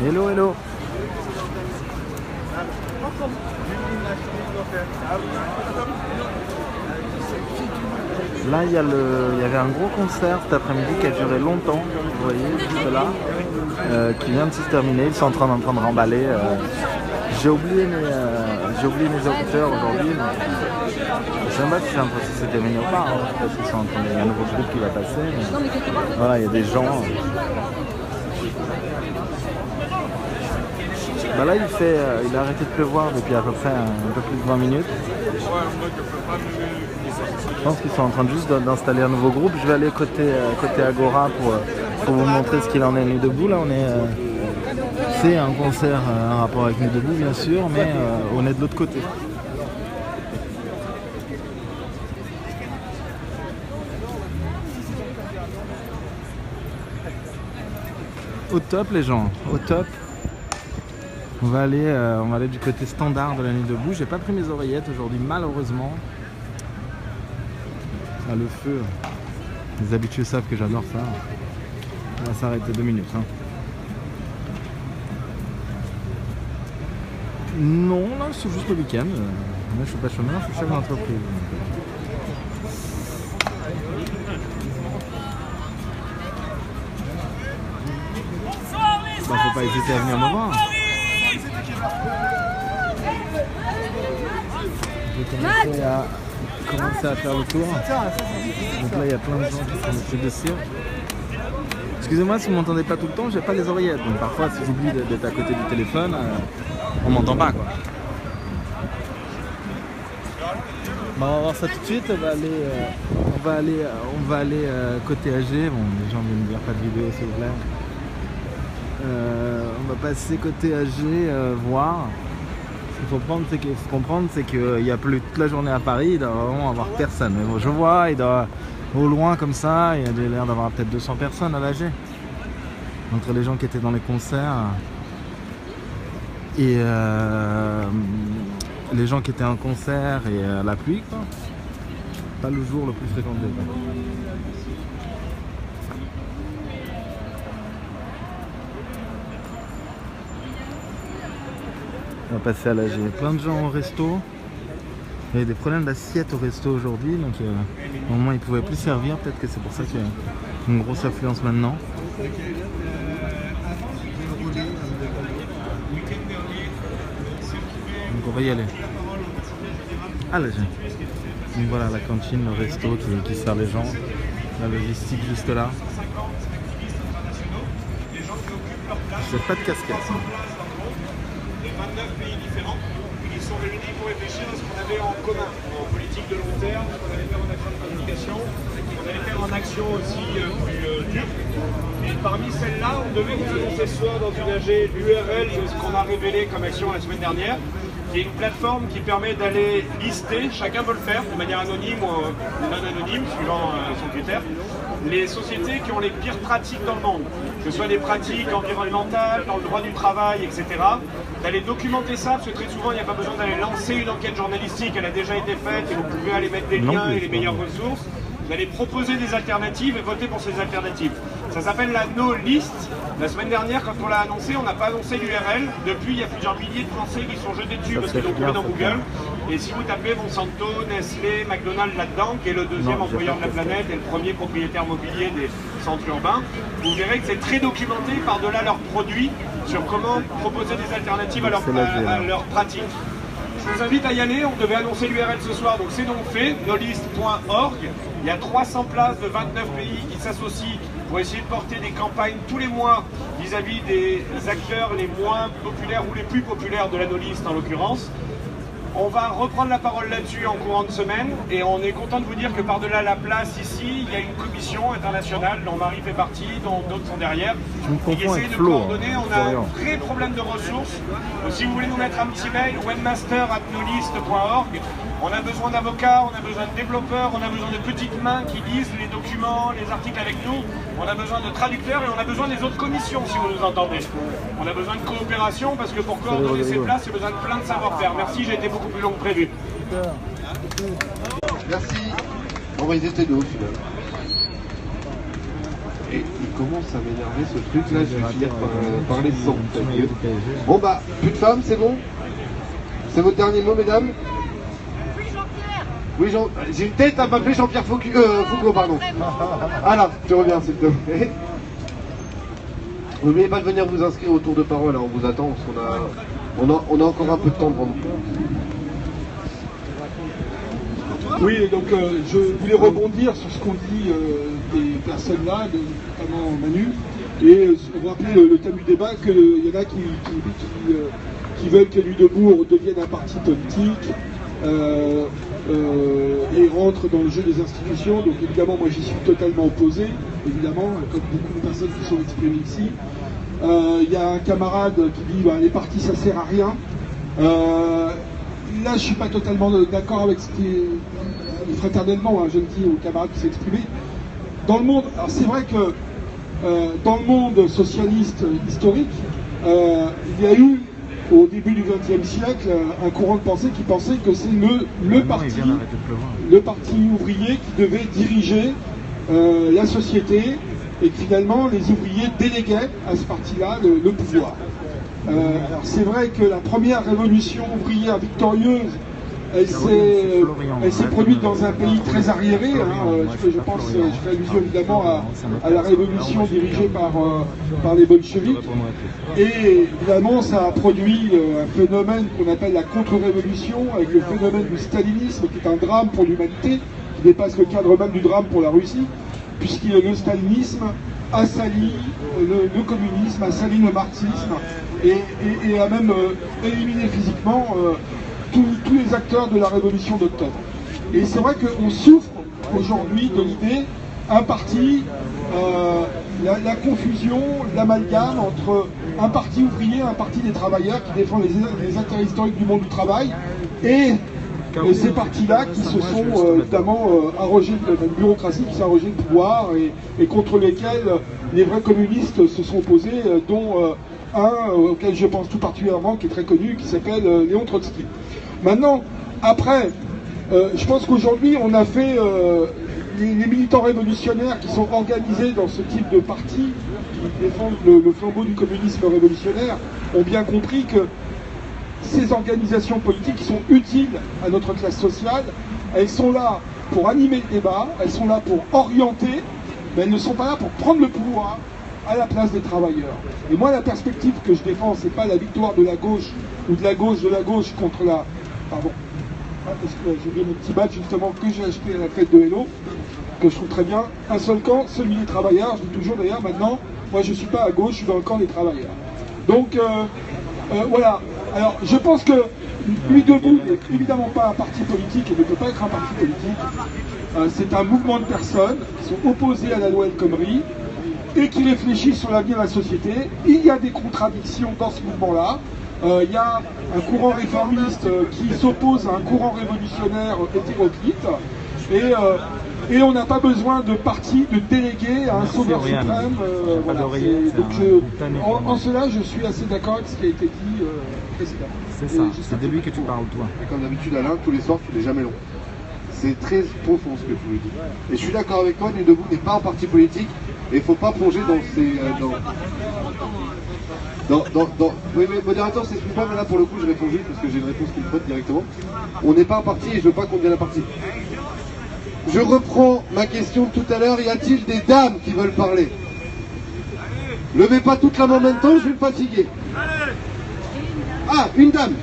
Hello, hello. Là, il y avait un gros concert cet après-midi qui a duré longtemps, vous voyez, juste là, qui vient de se terminer. Ils sont en train de remballer. J'ai oublié mes écouteurs aujourd'hui. Je sais pas si c'est terminé ou pas, hein, parce qu'il y a un nouveau groupe qui va passer. Mais voilà, il y a des gens. Bah là, il a arrêté de pleuvoir depuis à peu près un peu plus de 20 minutes. Je pense qu'ils sont en train juste d'installer un nouveau groupe. Je vais aller côté Agora pour vous montrer ce qu'il en est. Nuit debout, là, c'est un concert, un rapport avec Nuit debout, bien sûr, mais on est de l'autre côté. Au top, les gens, au top. On va aller du côté standard de la Nuit debout. J'ai pas pris mes oreillettes aujourd'hui, malheureusement. Ah, le feu. Les habitués savent que j'adore ça. On va s'arrêter 2 minutes. Hein. Non, là c'est juste le week-end. Moi je suis pas chômeur, je suis chef d'entreprise. Bah, faut pas hésiter à venir me voir. Je vais commencer à faire le tour. Donc là il y a plein de gens qui font des trucs de cirque. Excusez-moi si vous m'entendez pas tout le temps, j'ai pas les oreillettes. Donc parfois si j'oublie d'être à côté du téléphone, on m'entend pas quoi. Bon, on va voir ça tout de suite. On va aller côté AG. Bon, les gens viennent me dire pas de vidéo s'il vous plaît. On va passer côté AG voir. Ce qu'il faut comprendre, c'est qu'il y a plus toute la journée à Paris, il doit vraiment avoir personne. Mais bon, je vois, il doit au loin comme ça, il y a l'air d'avoir peut-être 200 personnes à l'AG. Entre les gens qui étaient dans les concerts et les gens qui étaient en concert et la pluie, quoi. Pas le jour le plus fréquenté, quoi. On va passer à l'AG. Plein de gens au resto. Il y a des problèmes d'assiette au resto aujourd'hui, donc au moins ils ne pouvaient plus servir. Peut-être que c'est pour ça qu'il y a une grosse affluence maintenant. Donc on va y aller. À l'AG. Donc voilà la cantine, le resto qui sert les gens. La logistique juste là. J'ai pas de casquette. 29 pays différents qui sont réunis pour réfléchir à ce qu'on avait en commun en politique de long terme, ce qu'on allait faire en action de communication, on allait faire en action aussi plus dure. Et parmi celles-là, on devait vous annoncer ce soir dans une AG l'URL de ce qu'on a révélé comme action la semaine dernière, qui est une plateforme qui permet d'aller lister, chacun peut le faire de manière anonyme ou non anonyme, suivant son critère, les sociétés qui ont les pires pratiques dans le monde, que ce soit des pratiques environnementales, dans le droit du travail, etc. D'aller documenter ça, parce que très souvent il n'y a pas besoin d'aller lancer une enquête journalistique, elle a déjà été faite et vous pouvez aller mettre des liens et les meilleures ressources. Vous allez proposer des alternatives et voter pour ces alternatives. Ça s'appelle la No List. La semaine dernière, quand on l'a annoncé, on n'a pas annoncé l'URL. Depuis, il y a plusieurs milliers de Français qui sont jetés dessus parce qu'ils l'ont trouvé dans Google. Et si vous tapez Monsanto, Nestlé, McDonald's là-dedans, qui est le deuxième employeur de la planète et le premier propriétaire mobilier des centres urbains, vous verrez que c'est très documenté par-delà leurs produits sur comment proposer des alternatives à leurs pratiques. Je vous invite à y aller, on devait annoncer l'URL ce soir, donc c'est donc fait, nolist.org. Il y a 300 places de 29 pays qui s'associent pour essayer de porter des campagnes tous les mois vis-à-vis des acteurs les moins populaires ou les plus populaires de la No-List en l'occurrence. On va reprendre la parole là-dessus en courant de semaine et on est content de vous dire que par-delà la place ici, il y a une commission internationale dont Marie fait partie, dont d'autres sont derrière, qui essaie de coordonner. On a un vrai problème de ressources. Donc, si vous voulez nous mettre un petit mail, webmaster@nolist.org. On a besoin d'avocats, on a besoin de développeurs, on a besoin de petites mains qui lisent les documents, les articles avec nous. On a besoin de traducteurs et on a besoin des autres commissions, si vous nous entendez. On a besoin de coopération parce que pour coordonner ces places, il y a besoin de plein de savoir-faire. Merci, j'ai été beaucoup plus long que prévu. Merci. On va y rester deux finalement. Et il commence à m'énerver ce truc là, je vais finir par parler sans. Bon bah, plus de femmes, c'est bon? C'est votre dernier mot, mesdames? Oui, Jean-Pierre. Oui, j'ai une tête à m'appeler Jean-Pierre Foucault, pardon. Ah là, je reviens s'il te plaît. N'oubliez pas de venir vous inscrire au tour de parole, hein, on vous attend, parce qu'on a encore un peu de temps devant nous. Oui, donc je voulais rebondir sur ce qu'on dit des personnes là, notamment Manu, et rappeler le thème du débat, qu'il y en a qui veulent que Nuit debout redevienne un parti politique et rentre dans le jeu des institutions. Donc évidemment, moi j'y suis totalement opposé, évidemment, comme beaucoup de personnes qui sont exprimées ici. Il y a un camarade qui dit bah, les partis ça sert à rien. Là, je suis pas totalement d'accord avec ce qui est fraternellement, hein, je le dis aux camarades qui s'est exprimé. Dans le monde, alors c'est vrai que dans le monde socialiste historique, il y a eu au début du XXe siècle un courant de pensée qui pensait que c'est le parti ouvrier qui devait diriger la société et que finalement les ouvriers déléguaient à ce parti-là le pouvoir. Alors c'est vrai que la première révolution ouvrière victorieuse, elle s'est produite dans un pays très arriéré. Je pense, je fais allusion évidemment à la révolution dirigée par les bolcheviks. Et évidemment, ça a produit un phénomène qu'on appelle la contre-révolution, avec le phénomène du stalinisme, qui est un drame pour l'humanité, qui dépasse le cadre même du drame pour la Russie, puisque le stalinisme a sali le communisme, a sali le marxisme, et a même éliminé physiquement tous les acteurs de la révolution d'octobre. Et c'est vrai qu'on souffre aujourd'hui de l'idée, un parti, la confusion, l'amalgame entre un parti ouvrier, un parti des travailleurs qui défend les intérêts historiques du monde du travail, et ces partis-là qui se sont notamment arrogés, la bureaucratie qui s'est arrogé le pouvoir et contre lesquels les vrais communistes se sont opposés, dont un auquel je pense tout particulièrement, qui est très connu, qui s'appelle Léon Trotsky. Maintenant, après, je pense qu'aujourd'hui, on a fait les militants révolutionnaires qui sont organisés dans ce type de parti, qui défendent le flambeau du communisme révolutionnaire, ont bien compris que ces organisations politiques qui sont utiles à notre classe sociale, elles sont là pour animer le débat, elles sont là pour orienter, mais elles ne sont pas là pour prendre le pouvoir à la place des travailleurs. Et moi, la perspective que je défends, c'est pas la victoire de la gauche ou de la gauche contre la... Pardon. J'ai oublié mon petit badge justement que j'ai acheté à la fête de Hello, que je trouve très bien. Un seul camp, celui des travailleurs. Je dis toujours d'ailleurs maintenant, moi je suis pas à gauche, je suis dans le camp des travailleurs. Donc voilà. Alors je pense que Nuit debout n'est évidemment pas un parti politique et ne peut pas être un parti politique. C'est un mouvement de personnes qui sont opposées à la loi El Khomri et qui réfléchissent sur l'avenir de la société. Il y a des contradictions dans ce mouvement-là. Il y a un courant réformiste qui s'oppose à un courant révolutionnaire hétéroclite. Et on n'a pas besoin de parti, de délégué à un sauveur suprême. Voilà. Donc en cela, je suis assez d'accord avec ce qui a été dit précédemment. C'est ça, c'est de lui que tu parles, toi. Et comme d'habitude, Alain, tous les soirs, tu n'es jamais long. C'est très profond ce que tu nous dis. Et je suis d'accord avec toi, Nuit debout n'est pas un parti politique, et il ne faut pas plonger dans ces... Oui, mais modérateur, s'excuse pas, mais là pour le coup, je réponds juste parce que j'ai une réponse qui me frotte directement. On n'est pas un parti et je veux pas qu'on devienne un parti. Je reprends ma question de tout à l'heure. Y a-t-il des dames qui veulent parler? Levez pas toute la main en même temps, je vais me fatiguer. Ah, une dame.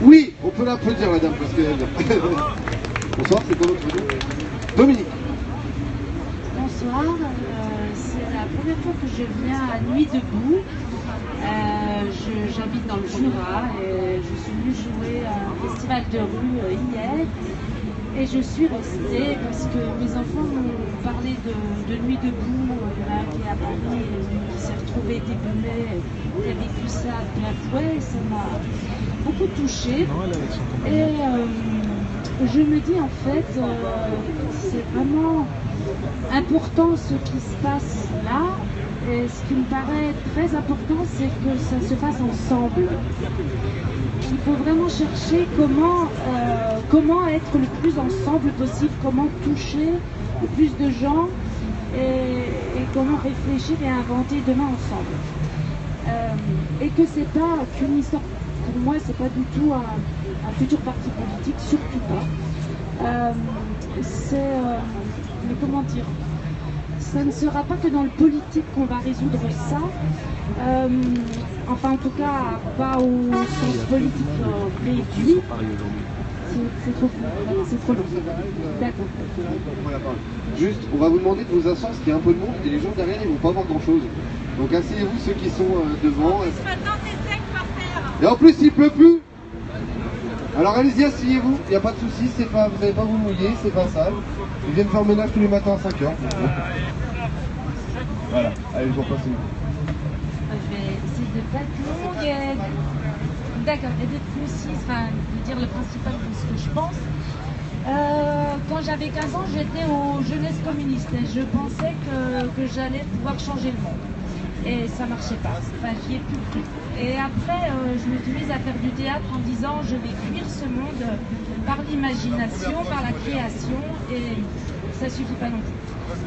Oui, on peut l'applaudir la dame parce qu'elle vient. Bonsoir, c'est quoi votre nom? Dominique. Bonsoir, c'est la première fois que je viens à Nuit debout. J'habite dans le Jura et je suis venue jouer à un festival de rue hier. Et je suis restée parce que mes enfants m'ont parlé de Nuit debout, qui est à Paris, qui s'est retrouvé débumé, qui a vécu ça de plein fouet, et ça m'a beaucoup touchée. Et je me dis en fait, c'est vraiment important ce qui se passe là. Et ce qui me paraît très important, c'est que ça se fasse ensemble. Il faut vraiment chercher comment être le plus ensemble possible, comment toucher le plus de gens et comment réfléchir et inventer demain ensemble. Et que c'est pas qu'une histoire, pour moi c'est pas du tout un futur parti politique, surtout pas. Mais comment dire, ça ne sera pas que dans le politique qu'on va résoudre ça, enfin en tout cas pas au sens politique réduit. C'est trop long. D'accord. Juste, on va vous demander de vous asseoir parce qu'il y a un peu de monde et les gens derrière ils vont pas voir grand chose. Donc asseyez-vous ceux qui sont devant. Maintenant c'est sec par terre. Et en plus il pleut plus. Alors allez-y, asseyez-vous, il n'y a pas de souci, vous n'allez pas vous mouiller, c'est pas sale. Ils viennent faire le ménage tous les matins à 5h. Voilà, allez, je vous repasse. Je vais essayer de pas être longue et... D'accord, et d'être précise, enfin, de dire le principal de ce que je pense. Quand j'avais 15 ans, j'étais aux jeunesses communistes et je pensais que j'allais pouvoir changer le monde. Et ça marchait pas, enfin j'y ai plus cru. Et après, je me suis mise à faire du théâtre en disant je vais fuir ce monde par l'imagination, par la création, et ça suffit pas non plus.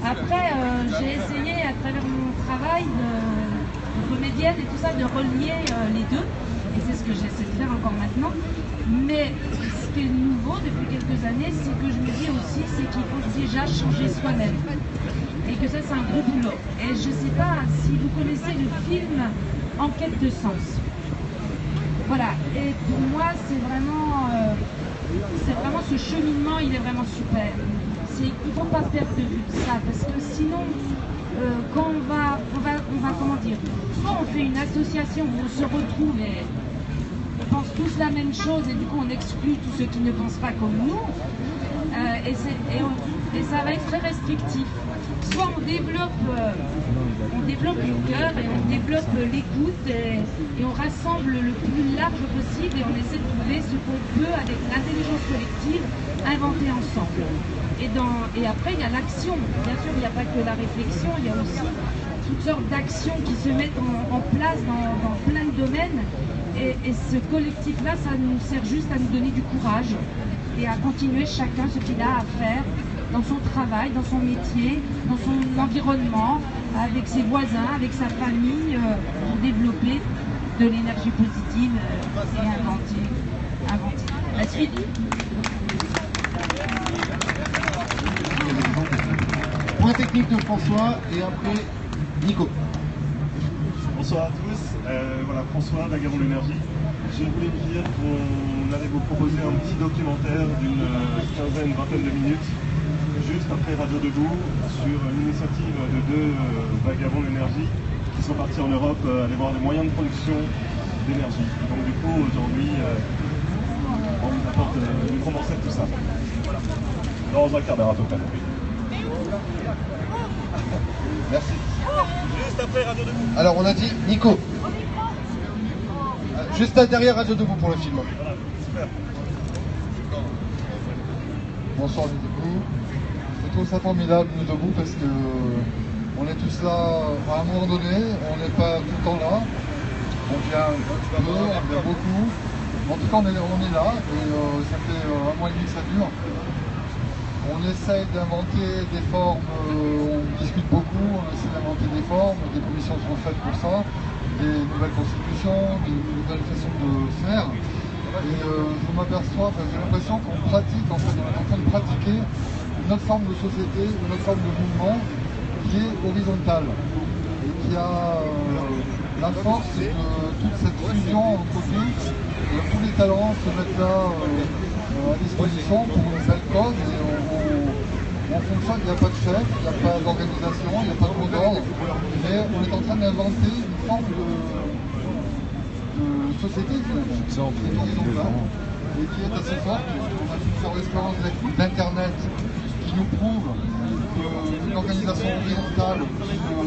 Après, j'ai essayé à travers mon travail de comédienne et tout ça, de relier les deux, et c'est ce que j'essaie de faire encore maintenant. Mais ce qui est nouveau depuis quelques années, c'est que je me dis aussi, c'est qu'il faut déjà changer soi-même. Et que ça, c'est un gros boulot. Et je ne sais pas si vous connaissez le film En quête de sens. Voilà. Et pour moi, c'est vraiment ce cheminement, il est vraiment super. Il ne faut pas perdre de vue ça, parce que sinon, quand on va comment dire, soit on fait une association où on se retrouve et on pense tous la même chose et du coup on exclut tous ceux qui ne pensent pas comme nous, et ça va être très restrictif. Soit on développe le cœur et on développe l'écoute et on rassemble le plus large possible et on essaie de trouver ce qu'on peut avec l'intelligence collective inventer ensemble. Et après il y a l'action. Bien sûr il n'y a pas que la réflexion, il y a aussi toutes sortes d'actions qui se mettent en place dans plein de domaines. Et ce collectif-là, ça nous sert juste à nous donner du courage et à continuer chacun ce qu'il a à faire dans son travail, dans son métier, dans son environnement, avec ses voisins, avec sa famille, pour développer de l'énergie positive et inventer. La suite. Point technique de François et après Nico. Bonsoir à tous, voilà François d'Agaron l'énergie. Je voulais vous dire qu'on allait vous proposer un petit documentaire d'une vingtaine de minutes, juste après Radio Debout, sur l'initiative de deux vagabonds d'énergie qui sont partis en Europe aller voir les moyens de production d'énergie. Donc du coup aujourd'hui on vous apporte une condensée de tout ça. Dans un quart d'heure à peu près. Merci. Juste après Radio Debout. Alors on a dit Nico. Juste derrière Radio Debout pour le film. Voilà, super. Bonsoir les Debout. Je trouve ça formidable nous debout parce que on est tous là à un moment donné, on n'est pas tout le temps là. On vient un peu, on vient beaucoup. En tout cas on est là et ça fait un mois et demi que ça dure. On essaye d'inventer des formes, on discute beaucoup, on essaie d'inventer des formes, des commissions sont faites pour ça, des nouvelles constitutions, des nouvelles façons de faire. Et je m'aperçois, j'ai l'impression qu'on pratique, en fait, on est en train de pratiquer une autre forme de société, une autre forme de mouvement qui est horizontale. Et qui a la force de toute cette fusion entre tous les talents se mettent là à disposition pour une belle cause et on fonctionne, il n'y a pas de chef, il n'y a pas d'organisation, il n'y a pas de mot d'ordre, mais on est en train d'inventer une forme de société finalement, qui est horizontale et qui est assez forte. On a une forte expérience d'Internet qui nous prouve qu'une organisation horizontale qui se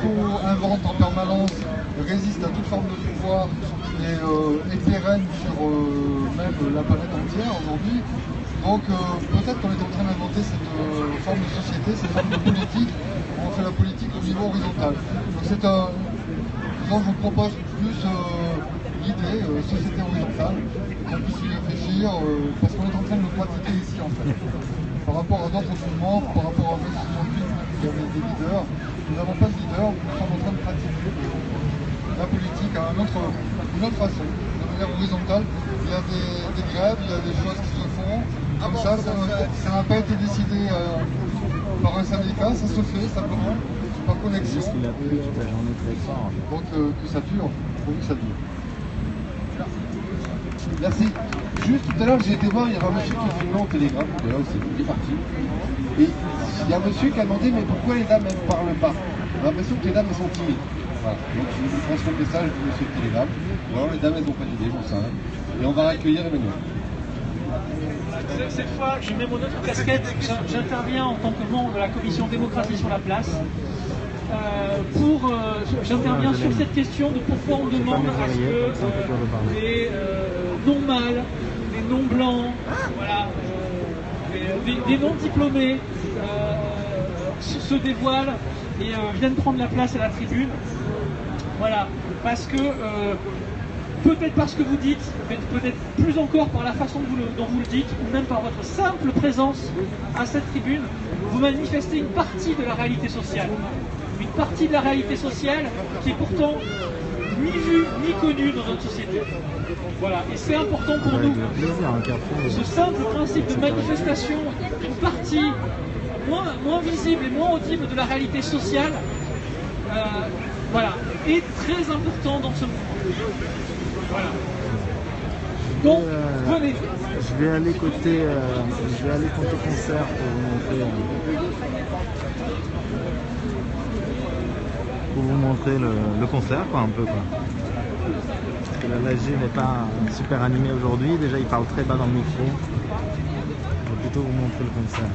co-invente en permanence résiste à toute forme de pouvoir et pérenne sur même la planète entière aujourd'hui. Donc peut-être qu'on est en train d'inventer cette forme de société, cette forme de politique. On fait la politique au niveau horizontal. Donc c'est disons, je vous propose plus l'idée société horizontale. qu'on puisse y réfléchir, parce qu'on est en train de le pratiquer ici en fait. Par rapport à d'autres mouvements, par rapport à mai 68 où il y avait des leaders, nous n'avons pas de leaders, nous sommes en train de pratiquer la politique à une autre façon, de manière horizontale. Il y a des grèves, il y a des choses qui se font, comme ça n'a pas été décidé par un syndicat, ça se fait simplement, par connexion. Il a plu toute la journée très fort. Donc que ça dure, pourvu que ça dure. Merci. Juste tout à l'heure, j'ai été voir, il y avait un monsieur qui filmait au télégramme, d'ailleurs il est parti. Et il y a un monsieur qui a demandé, mais pourquoi les dames ne parlent pas? On a l'impression que les dames elles sont timides. Voilà. Donc je vais transmettre le message du monsieur de télégramme. Ou alors les dames elles n'ont pas d'idée, j'en sais rien. Et on va accueillir Emmanuel. Cette fois, je mets mon autre casquette, j'interviens en tant que membre de la commission démocratie sur la place. J'interviens sur cette question de pourquoi on demande à ce que les non-mâles, les non-blancs, voilà, des non-diplômés se dévoilent et viennent prendre la place à la tribune. Voilà, parce que, peut-être parce que vous dites, mais peut-être plus encore par la façon dont vous le dites, ou même par votre simple présence à cette tribune, vous manifestez une partie de la réalité sociale. Une partie de la réalité sociale qui est pourtant ni vue ni connue dans notre société. Voilà, et c'est important pour nous. Ce simple principe de manifestation d'une partie moins visible et moins audible de la réalité sociale, voilà, est très important dans ce mouvement. Voilà. Donc, venez. Je vais aller côté concert pour vous montrer le concert, quoi, un peu, quoi. Parce que la magie n'est pas super animée aujourd'hui. Déjà, il parle très bas dans le micro. Je vais plutôt vous montrer le concert.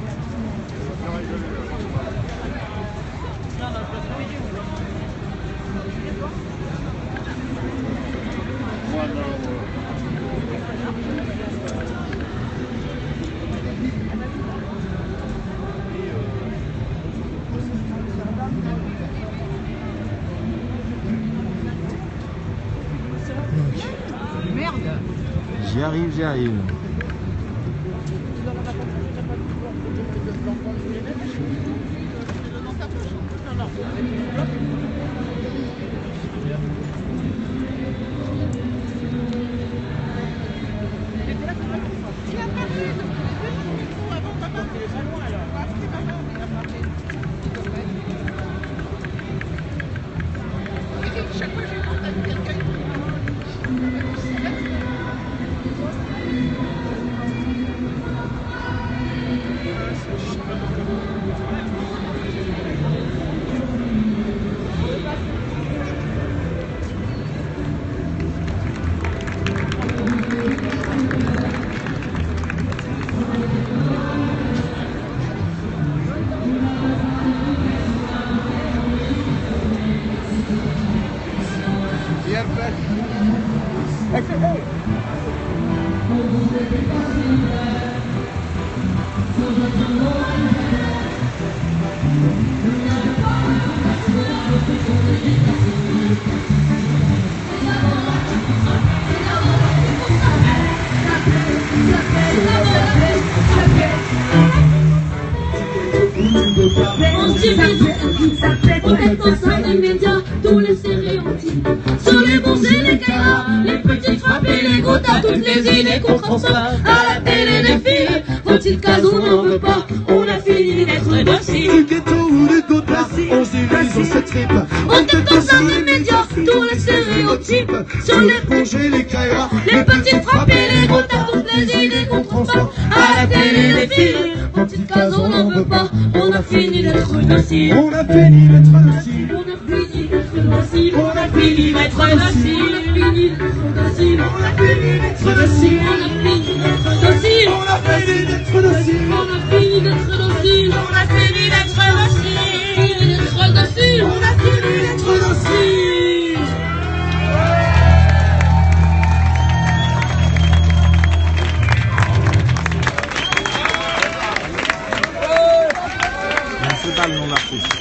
J'y arrive. On est dans ça des médias, tous les stéréotypes. Sur les bons et les caras, les petites frappes et les gouttes à toutes les idées qu'on transforme à la télé des filles. Faut-il cas on n'en veut pas, on a fini d'être docile. Du ghetto ou du Gotha, on s'évise, on s'étripe. On est dans ça des médias, tous les stéréotypes. Sur les bons et les caras, les petites frappes et les gouttes à toutes les idées qu'on transforme à la télé des filles. Faut-il cas on n'en veut pas, on a fini d'être docile. On a fini d'être docile. On a fini d'être docile. On a fini d'être docile. On a fini d'être docile. On a fini d'être docile. On a fini d'être docile. On a fini d'être docile. On a fini d'être docile. On a fini d'être docile. C'est pas le nom d'artiste.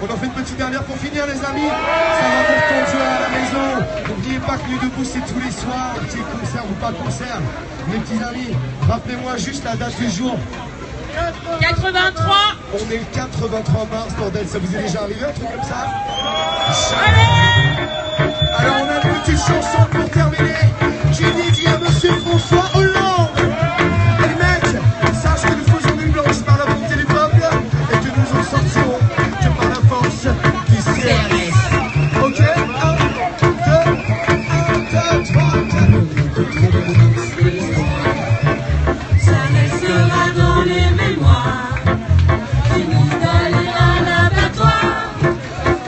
On en fait une petite dernière pour finir, les amis. Ça va pour conduire à la maison. N'oubliez pas que Nuit debout, c'est tous les soirs. Petit concert ou pas concert. Mes petits amis, rappelez-moi juste la date du jour. 83. On est le 83 mars, bordel. Ça vous est déjà arrivé, un truc comme ça? Alors, on a une petite chanson pour terminer. J'ai dédié à Monsieur François Hollande. Les mecs, sache que nous faisons nuit blanche par la volonté du peuple et que nous en sortirons que par la force du CRS. Ok? 1, 2, 3, 4. Ça restera dans les mémoires d'une idole et un abattoir.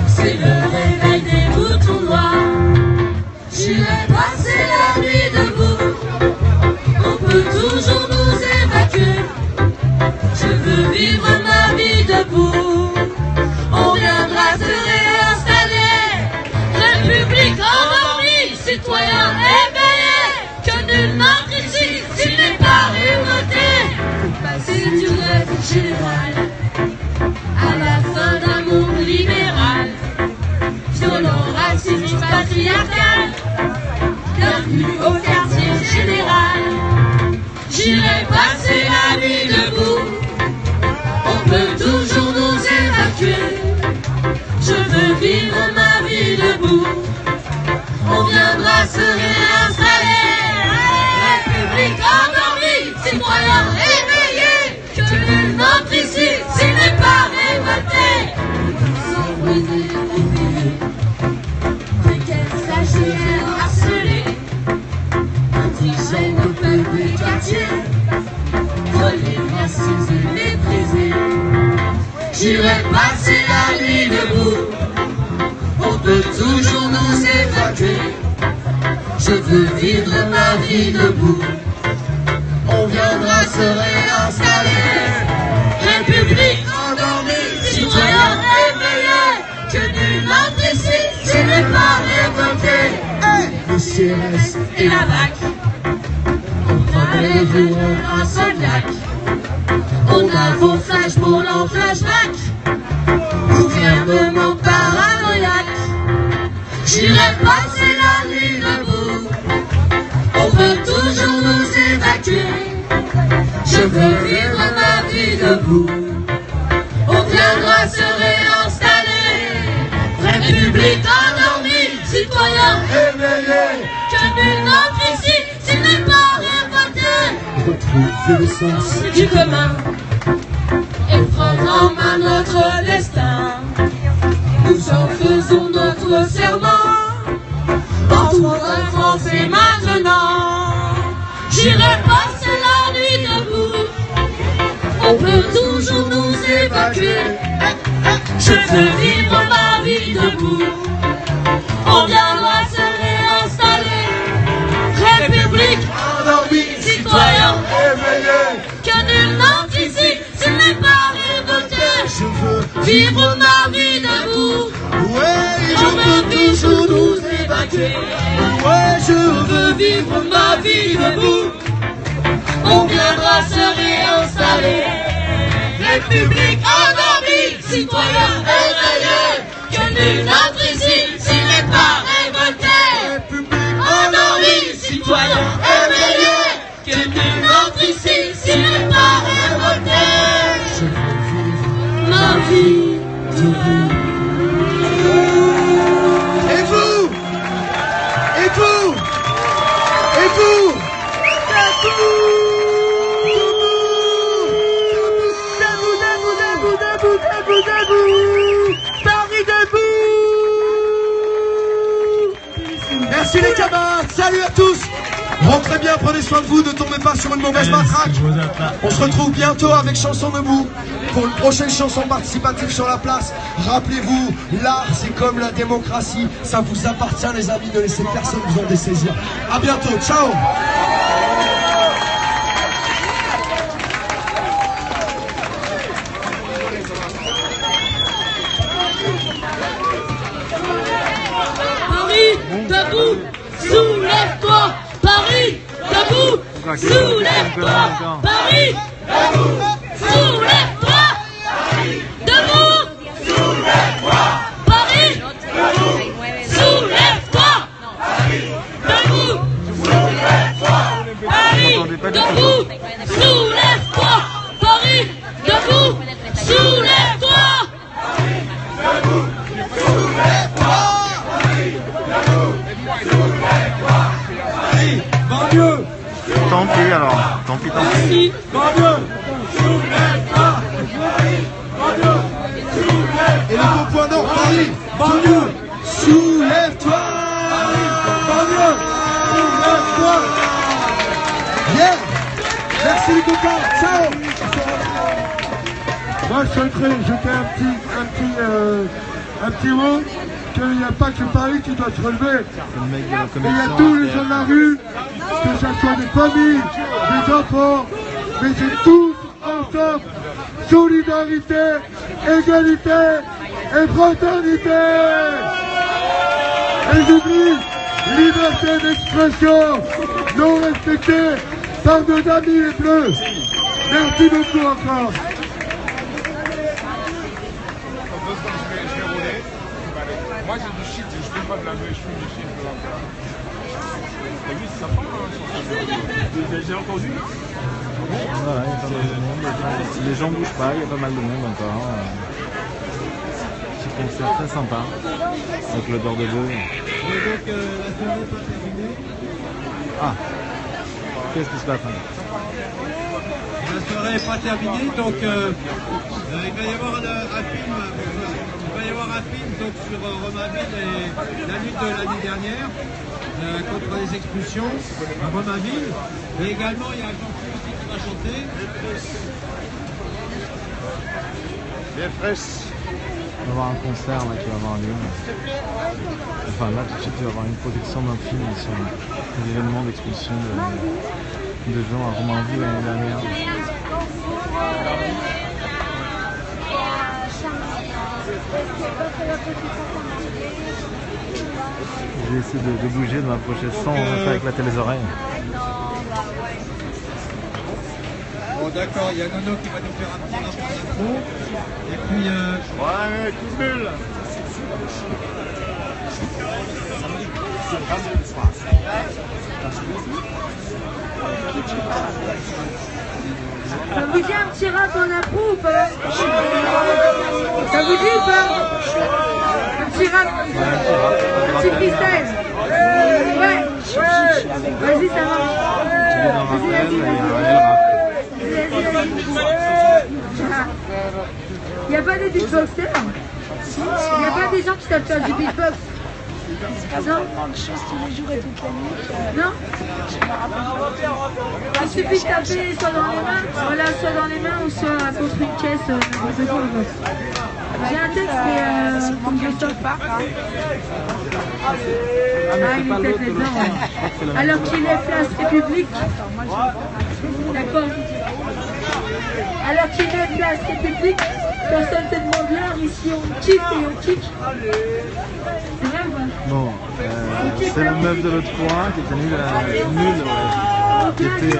C'est le réveil des boutons noirs. J'irai passer la nuit debout. On peut toujours nous évacuer. Je veux vivre ma vie debout. On viendra se réinstaller. République endormie, citoyens éveillés. Que nul n'entre ici s'il n'est pas révolté. Passer du rêve général à la fin d'un monde libéral. Violent, raciste, patriarcal. Bienvenue au quartier général. J'irai passer la nuit debout. On peut toujours nous évacuer. Je veux vivre ma vie debout. On viendra se réinstaller. République endormie, citoyens éveillés. Que nul n'entre ici s'il n'est pas révolté. Sans briser ou virer. Précaires, stagiaires, harcelés. Indigènes au peuple des quartiers. Volés, racisés, méprisés. J'irai passer la nuit debout. On peut toujours nous évacuer. Je veux vivre ma vie debout. On viendra se réinstaller. République endormie, citoyens éveillés. Que nul n'entre ici s'il n'est pas révolté. Le CRS et la VAC. On a les violons en Zodiac. On a vos flashs pour l'en-flashback. Gouvernement paranoïaque. J'irai passer la nuit debout. On peut toujours nous évacuer. Je veux vivre ma vie debout. On viendra se réinstaller. République endormie, citoyens éveillés. Que nul n'entre ici s'il n'est pas révolté. Retrouver le sens du commun et prendre en main notre destin. Nous en faisons notre serment. Partout en France et maintenant. J'irai passer la nuit debout. On peut toujours nous évacuer. Je veux vivre ma vie debout. On viendra se réinstaller. République endormie, citoyens éveillés. Que nul n'entre ici s'il n'est pas révolté. Je veux vivre ma vie debout. Ouais, On peut toujours nous évacuer. Ouais, je veux vivre ma vie debout. On viendra se réinstaller. République endormie, citoyens éveillés. Que nul n'entre ici s'il n'est pas révolté. République endormie, citoyens éveillés. Que nul n'entre ici s'il n'est pas révolté. Je veux vivre Ma vie debout. Et vous? Et vous? Et vous? Merci les camarades, salut à tous. Rentrez bien, prenez soin de vous, ne tombez pas sur une mauvaise matraque. On se retrouve bientôt avec Chanson debout pour une prochaine chanson participative sur la place. Rappelez-vous, l'art c'est comme la démocratie, ça vous appartient les amis, ne laissez personne vous en dessaisir. A bientôt, ciao. Paris, debout, soulève-toi. Paris, debout, soulève-toi. Paris, debout, soulève-toi. Debout, soulève-toi. debout, soulève-toi. Paris, debout, soulève-toi. Banlieue, Tant pis alors, tant pis, tant pis. banlieue. Et le bon point nord, Paris. Banlieue, soulève-toi. Banlieue, soulève-toi. Yeah. Merci les copains. Ciao. Moi, je souhaiterais jeter un petit mot qu'il n'y a pas que Paris qui doit se relever. Le mec de la Et il y a connexion, tous les gens de la rue, que ce soit des familles, des enfants, mais c'est tous ensemble. Solidarité, égalité et fraternité. Et j'oublie, liberté d'expression non respectée par nos amis les bleus. Merci beaucoup encore. Moi j'ai du shit, je fais pas de la vraie, je fais du shit. T'as vu, c'est sympa, hein, j'ai entendu. Voilà, il y a pas mal de monde. Les gens bougent pas, il y a pas mal de monde encore. Petit concert très sympa avec l'odeur de bœuf. Et donc la soirée n'est pas terminée. Ah, qu'est-ce qui se passe hein? La soirée n'est pas terminée, donc il va y avoir un film. Il va y avoir un film donc, sur Romainville et la lutte de l'année dernière contre les expulsions à Romainville. Et également, il y a Jean-Pierre aussi qui va chanter. Bien fraîche. On va avoir un concert là, qui va avoir lieu. Enfin là tout de suite il va y avoir une projection d'un film sur l'événement d'expulsion de gens à Romainville l'année dernière. Je vais essayer de bouger, de m'approcher sans éclater les oreilles. Bon d'accord, il y a Nono qui va nous faire un petit rapport d'info. Et puis... Ouais, coup de bulle. Ça vous dit un petit rap en impro ou pas? Ça vous dit ou pas? Un petit rap? Un petit freestyle? Ouais. Vas-y, ça marche. Vas-y. Il n'y a pas des beatboxers? Il n'y a pas des gens qui savent faire du beatbox? Non? Non? Il suffit de taper soit dans les mains, voilà, soit dans les mains ou soit contre une caisse. J'ai un texte et comme je stoppe pas. Ah, il est peut-être dedans. Alors qu'il est place République. D'accord. Alors qu'il est place République, personne ne te demande l'heure, ici on kiffe et on kick. C'est vrai ou pas? Bon, c'est le meuf de l'autre coin qui était nul, ouais. Qui était...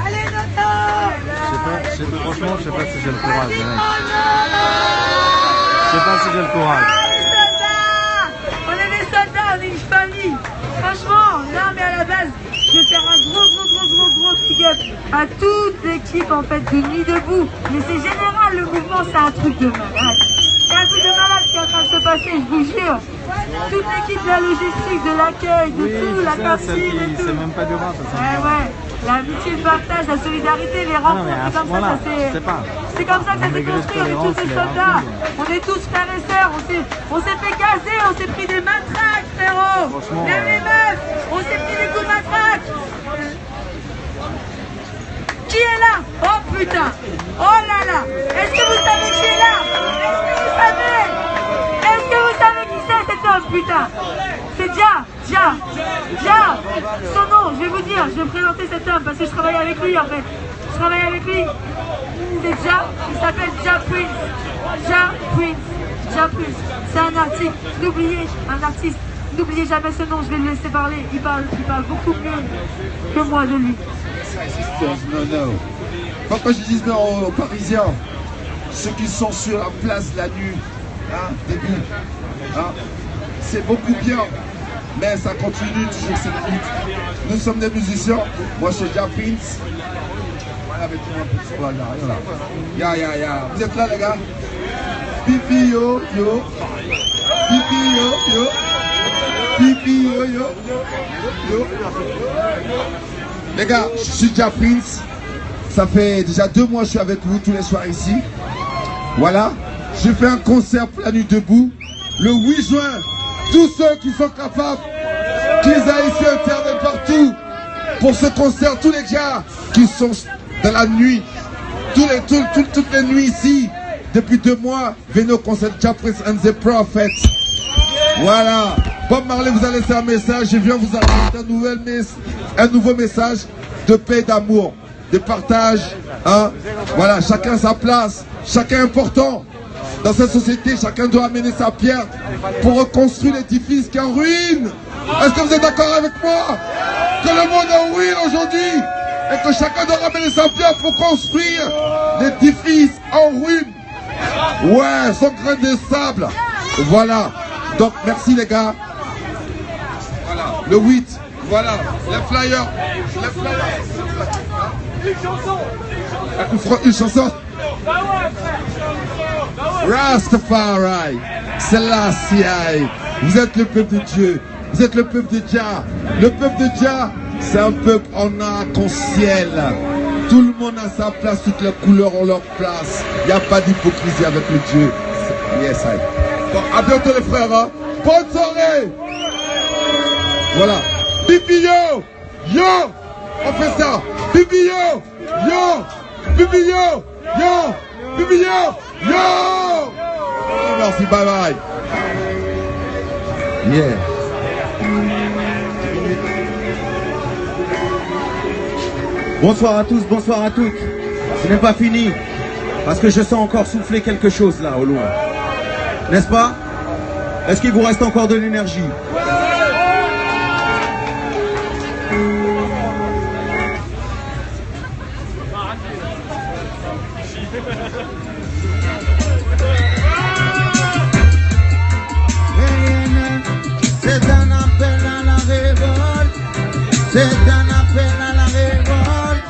Allez, Noto! Franchement, je sais pas si j'ai le courage, mec. Je sais pas si j'ai le courage. On est des soldats, on est une famille. Franchement, non mais à la base, je vais faire un gros big up à toute l'équipe en fait de Nuit Debout. Mais c'est général, le mouvement c'est un truc de malade. C'est un truc de malade qui est en train de se passer, je vous jure. Toute l'équipe de la logistique, de l'accueil, de tout, la cantine et tout. C'est même pas du rap, ça. Ouais. L'amitié, le partage, la solidarité, les rencontres, c'est comme ça, c'est comme ça que ça s'est construit, on est tous des soldats, on est tous frères et sœurs, on s'est fait gazer, on s'est pris des matraques, frérot. Même les meufs, on s'est pris des coups de matraque. Qui est là? Oh putain. Oh là là. Est-ce que vous savez qui est là? Est-ce que vous savez qui c'est cet homme, putain? C'est Dia. Son nom, je vais vous dire, je vais présenter cet homme parce que je travaille avec lui en fait. Je travaille avec lui. C'est Dia, il s'appelle Dia Prince. C'est un artiste. N'oubliez jamais ce nom, je vais le laisser parler. Il parle beaucoup mieux que moi de lui. Non. Pourquoi je dis non aux Parisiens, ceux qui sont sur la place la nuit, hein, début, hein, c'est beaucoup bien mais ça continue toujours cette lutte. Nous sommes des musiciens, moi je suis déjà Prince. Voilà, mettez-moi un peu de soin là, ya. Vous êtes là les gars? Pipi yo, yo. Pipi yo, yo. Pipi yo, yo. Yo. Les gars, je suis déjà Prince. Ça fait déjà 2 mois que je suis avec vous tous les soirs ici. Voilà. Je fais un concert pour la nuit debout. Le 8 juin, tous ceux qui sont capables, qu'ils aillent sur Internet partout, pour ce concert, tous les gars qui sont dans la nuit, toutes les nuits ici, depuis 2 mois, venez au concert Jah Prince and the Prophets. Voilà. Bob Marley vous a laissé un message, je viens vous apporter un nouveau message de paix, d'amour, de partage. Hein? Voilà, chacun sa place, chacun important. Dans cette société, chacun doit amener sa pierre pour reconstruire l'édifice qui est en ruine. Est-ce que vous êtes d'accord avec moi? Que le monde est en ruine aujourd'hui et que chacun doit ramener sa pierre pour construire l'édifice en ruine. Ouais, son grain de sable. Voilà. Donc, merci les gars. Voilà, le 8. Voilà, les flyers. Une chanson. Rastafari, Selassie, vous êtes le peuple de Dieu, vous êtes le peuple de Jah. Le peuple de Jah, c'est un peuple en arc-en-ciel. Tout le monde a sa place, toutes les couleurs ont leur place. Il n'y a pas d'hypocrisie avec le Dieu. Yes, I. Bon, à bientôt les frères. Hein? Bonne soirée. Voilà. Bibi yo, yo, on fait ça. Bibi yo, yo, Bibi yo, yo. Bibi yo! Yo! Merci, bye bye! Yeah! Bonsoir à tous, bonsoir à toutes. Ce n'est pas fini, parce que je sens encore souffler quelque chose là, au loin. N'est-ce pas? Est-ce qu'il vous reste encore de l'énergie? C'est un appel à la révolte. C'est un appel à la révolte.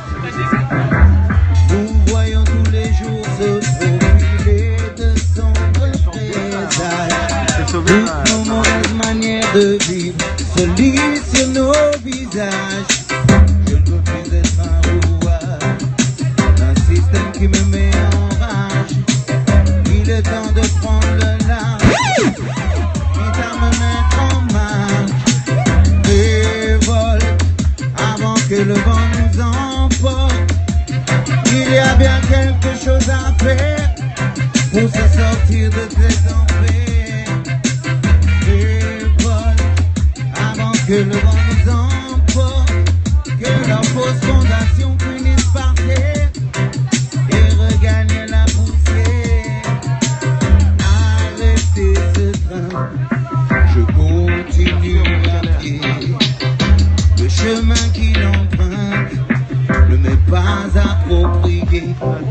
Nous voyons tous les jours se profiler de sombres présages. Toutes nos mauvaises manières de vivre se lisent sur nos visages. Je ne veux plus être un rouage d'un système qui me met en rage. Il est temps de prendre le large. Que le vent nous emporte, il y a bien quelque chose à faire pour se sortir de cet enfer. Révolte avant que le vent nous emporte, que leurs fausses fondations finissent par terre et regagner la poussière. Arrêtez ce train, je continue à pied. Le chemin qu'il emprunte ne m'est pas approprié.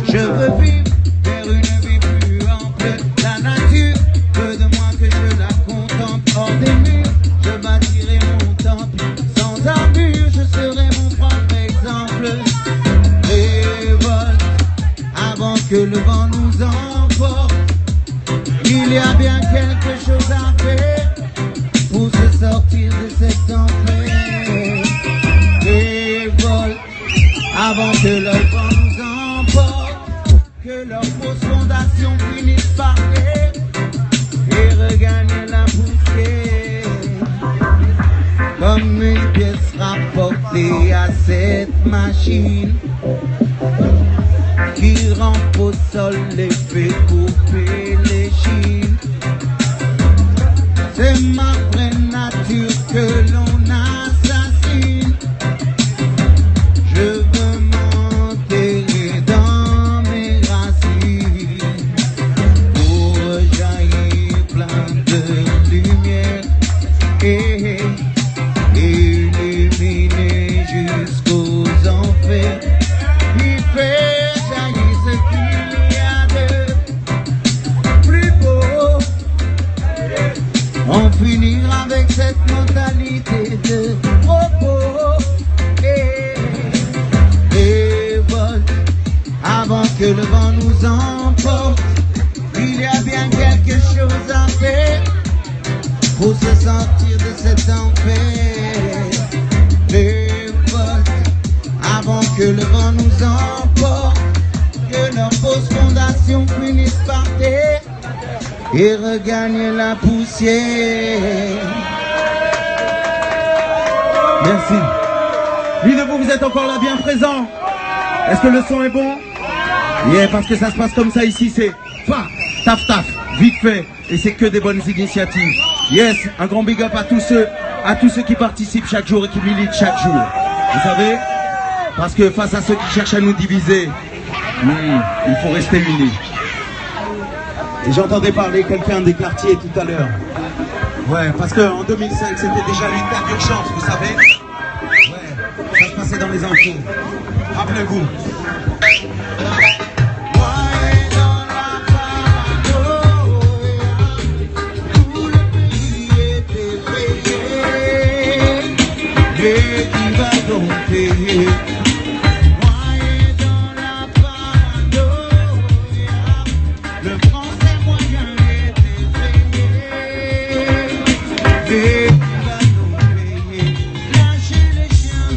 Je veux vivre vers une vie plus ample. La nature veut de moi que je la contemple. Hors des murs, je bâtirai mon temple. Sans armure, je serai mon propre exemple. Révolte avant que le vent nous emporte. Il y a bien quelque chose à faire pour se sortir de cet enfer. Révolte avant que le vent nous emporte, que leurs fausses fondations finissent par terre et regagnent la poussière. Comme une pièce rapportée à cette machine qui rampe au sol et fait couper les chines. C'est ma vraie nature que l'on assassine. Je veux m'enterrer dans mes racines pour rejaillir plein de lumière et illuminer jusqu'aux enfers. Il fait jaillir ce qu'il y a de plus beau. que le vent nous emporte. Il y a bien quelque chose à faire pour se sortir de cette tempête. Révolte avant que le vent nous emporte, que leurs fausses fondations finissent par terre et regagnent la poussière. Merci. Lui de vous êtes encore là bien présent. Est-ce que le son est bon? Yeah, parce que ça se passe comme ça ici, c'est taf taf, vite fait, et c'est que des bonnes initiatives. Yes, un grand big up à tous ceux qui participent chaque jour et qui militent chaque jour. Vous savez, parce que face à ceux qui cherchent à nous diviser, il faut rester unis. Et j'entendais parler quelqu'un des quartiers tout à l'heure. Ouais, parce qu'en 2005, c'était déjà l'état d'urgence, vous savez. Ouais, ça se passait dans les infos. Rappelez-vous. Et qui va donc payer? Noyé dans la paranoïa, le français moyen est effrayé. Et qui va donc payer? Lâcher les chiens,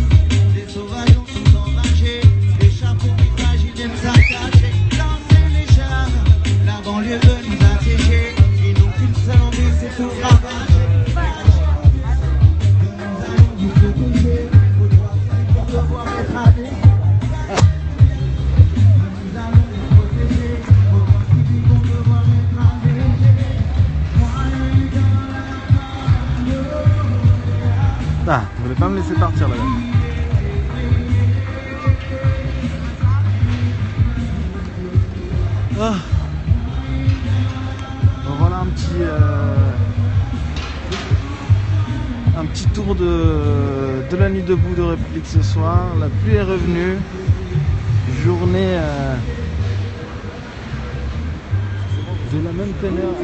les sauvages sont enragés, les chapeaux qui fragiles viennent s'attacher. Lancer les chars, la banlieue veut nous assiéger, ils n'ont qu'une seule envie, c'est tout ravager. Ah, vous voulez pas me laisser partir là-bas. Ah. Bon, voilà un petit tour de la nuit debout de République ce soir. La pluie est revenue. Journée de la même teneur.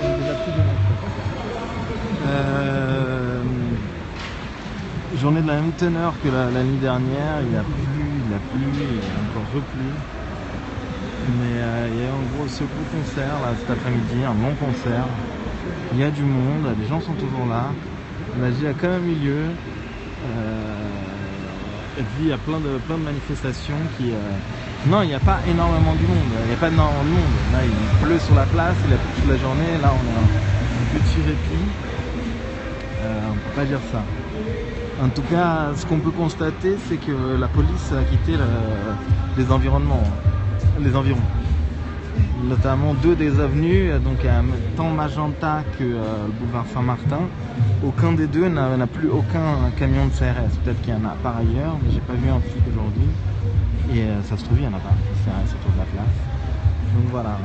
Journée de la même teneur que la nuit dernière. Il a plu, il a encore replu. Mais il y a en gros ce gros concert là cet après-midi, un long concert. Il y a du monde, les gens sont toujours là. La magie a quand même eu lieu. Et puis il y a plein de manifestations qui... Non, il n'y a pas énormément de monde. Il n'y a pas énormément de monde. Là, il pleut sur la place, il a plu toute la journée. Là, on a un petit répit. On ne peut pas dire ça. En tout cas, ce qu'on peut constater, c'est que la police a quitté les environs. Notamment deux des avenues, donc tant Magenta que le boulevard Saint-Martin. Aucun des deux n'a plus aucun camion de CRS. Peut-être qu'il y en a par ailleurs, mais j'ai pas vu un flic aujourd'hui. Et ça se trouve, il n'y en a pas. C'est autour de la place. Donc voilà,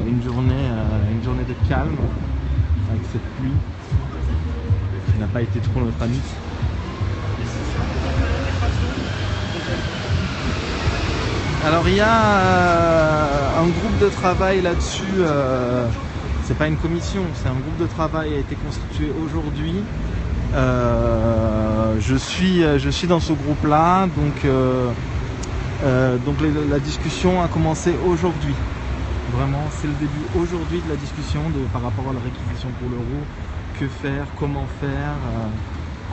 une journée de calme avec cette pluie qui n'a pas été trop notre ami. Alors il y a un groupe de travail là-dessus, c'est pas une commission, c'est un groupe de travail qui a été constitué aujourd'hui. Je suis dans ce groupe-là, donc la discussion a commencé aujourd'hui. Vraiment, c'est le début aujourd'hui de la discussion par rapport à la réquisition pour l'euro. Que faire, comment faire,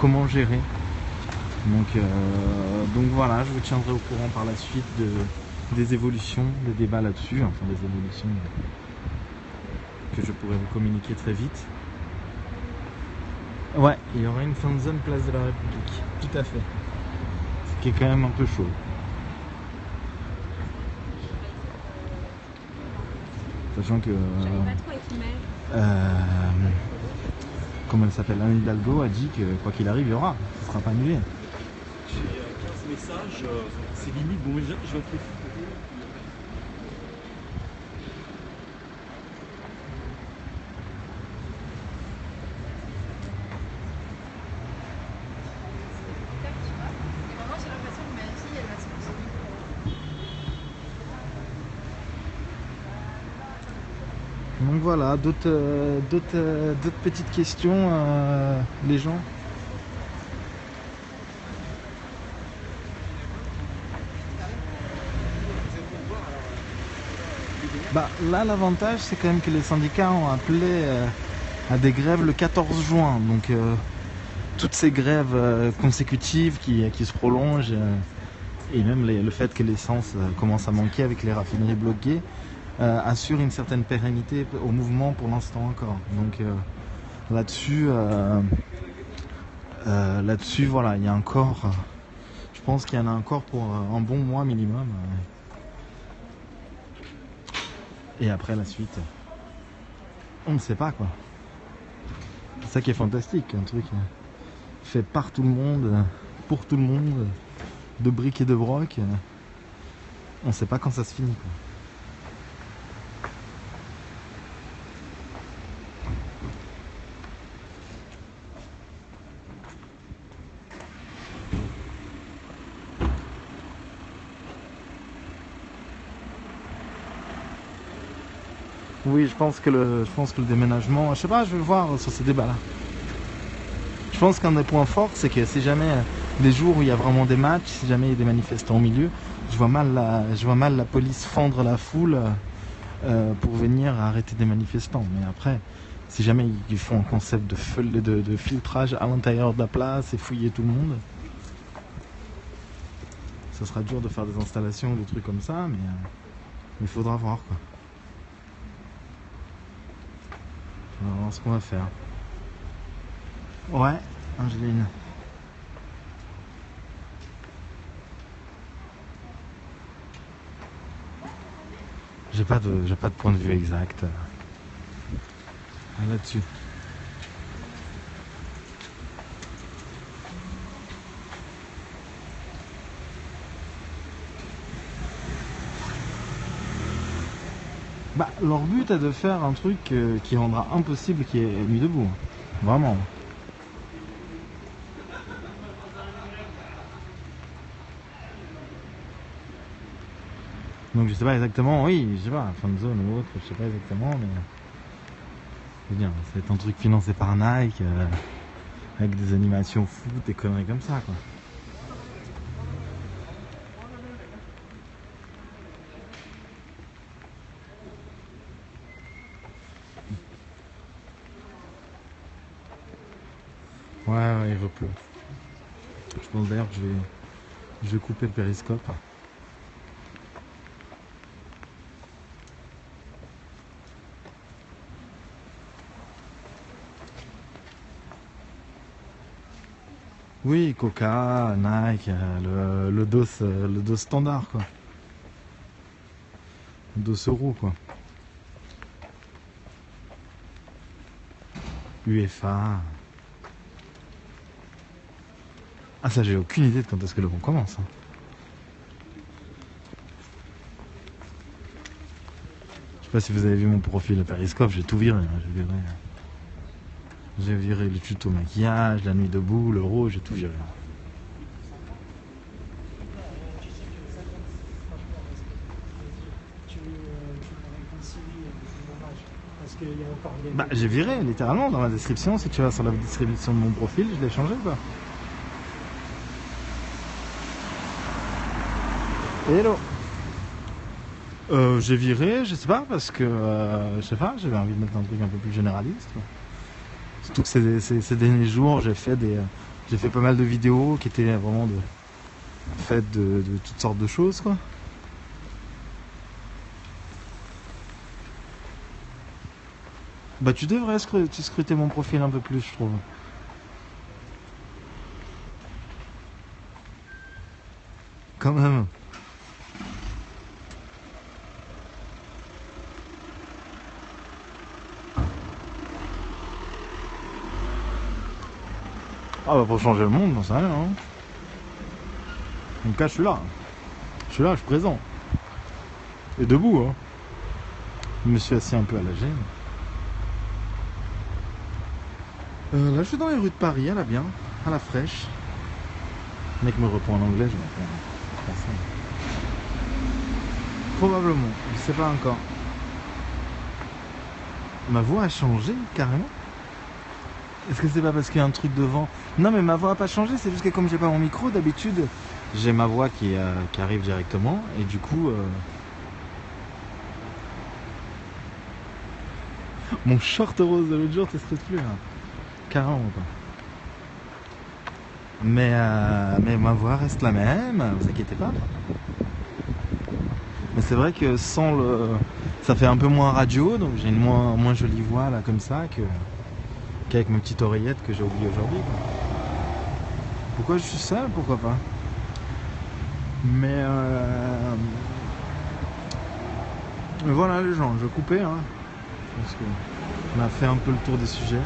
comment gérer. Donc voilà, je vous tiendrai au courant par la suite des évolutions, des débats là-dessus, enfin des évolutions que je pourrais vous communiquer très vite. Ouais, il y aura une fan zone place de la République, tout à fait. Ce qui est quand même un peu chaud. Sachant que... comment elle s'appelle, Anne Hidalgo a dit que quoi qu'il arrive, il y aura, ce ne sera pas annulé. J'ai 15 messages, c'est limite, bon, je vais être fou. Donc voilà, d'autres petites questions, les gens. Bah, là, l'avantage, c'est quand même que les syndicats ont appelé à des grèves le 14 juin. Donc, toutes ces grèves consécutives qui se prolongent, et même le fait que l'essence commence à manquer avec les raffineries bloquées, assure une certaine pérennité au mouvement pour l'instant encore. Donc, là-dessus, voilà, il y a encore... je pense qu'il y en a encore pour un bon mois minimum. Et après la suite, on ne sait pas quoi. C'est ça qui est fantastique, un truc fait par tout le monde, pour tout le monde, de briques et de broc. On ne sait pas quand ça se finit, quoi. Oui, je pense que le déménagement, je sais pas, je vais voir sur ces débats-là. Je pense qu'un des points forts, c'est que si jamais des jours où il y a vraiment des matchs, si jamais il y a des manifestants au milieu, je vois mal la police fendre la foule pour venir arrêter des manifestants. Mais après, si jamais ils font un concept de filtrage à l'intérieur de la place et fouiller tout le monde, ça sera dur de faire des installations ou des trucs comme ça, mais il faudra voir, quoi. On va voir ce qu'on va faire. Ouais, Angeline. J'ai pas de point de vue exact là-dessus. Bah, leur but est de faire un truc qui rendra impossible qu'il y ait Nuit debout. Vraiment. Donc je sais pas exactement, oui, je sais pas, fan zone ou autre, je sais pas exactement, mais... je veux dire, c'est un truc financé par Nike, avec des animations foot, des conneries comme ça, quoi. Ouais, il repleut. Je pense d'ailleurs que je vais couper le périscope. Oui, Coca, Nike, le dos standard, quoi. Le dos euro, quoi. UEFA. Ah, ça, j'ai aucune idée de quand est-ce que le vent commence. Hein. Je sais pas si vous avez vu mon profil à Periscope, j'ai tout viré. Hein, j'ai viré le tuto maquillage, la nuit debout, l'euro, j'ai tout viré. Bah, j'ai viré littéralement dans la description. Si tu vas sur la description de mon profil, je l'ai changé, quoi. Hello. J'ai viré, je sais pas, parce que je sais pas, j'avais envie de mettre un truc un peu plus généraliste, quoi. Surtout que ces derniers jours, j'ai fait pas mal de vidéos qui étaient vraiment faites de toutes sortes de choses, quoi. Bah, tu devrais scruter mon profil un peu plus, je trouve. Quand même. Ah bah pour changer le monde, non, ça rien, hein. Donc là, je suis là. Je suis là, je suis présent. Et debout, hein. Je me suis assis un peu à la gêne. Là, je suis dans les rues de Paris, à la bien, à la fraîche. Le mec me répond en anglais, je m'attends en français. Probablement, je sais pas encore. Ma voix a changé, carrément. Est-ce que c'est pas parce qu'il y a un truc devant? Non, mais ma voix a pas changé, c'est juste que comme j'ai pas mon micro, d'habitude, j'ai ma voix qui arrive directement, et du coup, Mon short rose de l'autre jour, t'es plus là. Carrément pas. Mais ma voix reste la même, vous inquiétez pas. Mais c'est vrai que sans le... Ça fait un peu moins radio, donc j'ai une moins jolie voix là comme ça qu'avec mes petites oreillettes que j'ai oubliées aujourd'hui. Pourquoi je suis seul? Pourquoi pas? Mais voilà les gens, je vais couper hein. Je pense qu'on a fait un peu le tour des sujets.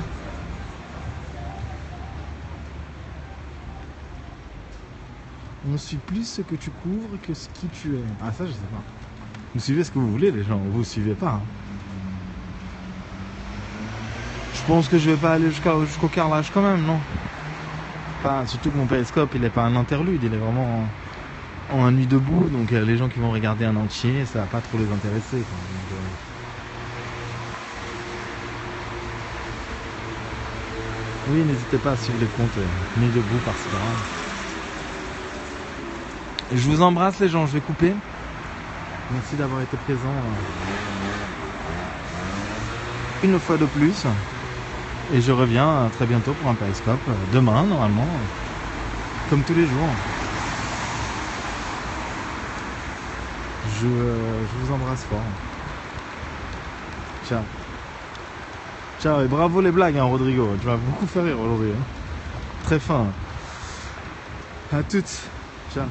On suit plus ce que tu couvres que ce qui tu es. Ah ça je sais pas. Vous suivez ce que vous voulez les gens, vous suivez pas. Hein. Je pense que je vais pas aller jusqu'au carrelage quand même, non? Enfin, surtout que mon périscope il est pas un interlude, il est vraiment en nuit debout, donc les gens qui vont regarder un entier, ça va pas trop les intéresser. Quoi. Donc, oui, n'hésitez pas à suivre les comptes Nuit debout par-ci par-là. Je vous embrasse les gens, je vais couper. Merci d'avoir été présent une fois de plus. Et je reviens très bientôt pour un périscope. Demain, normalement. Comme tous les jours. Je vous embrasse fort. Ciao. Ciao et bravo les blagues, hein, Rodrigo. Tu m'as beaucoup fait rire aujourd'hui. Hein. Très fin. À toutes. Ciao.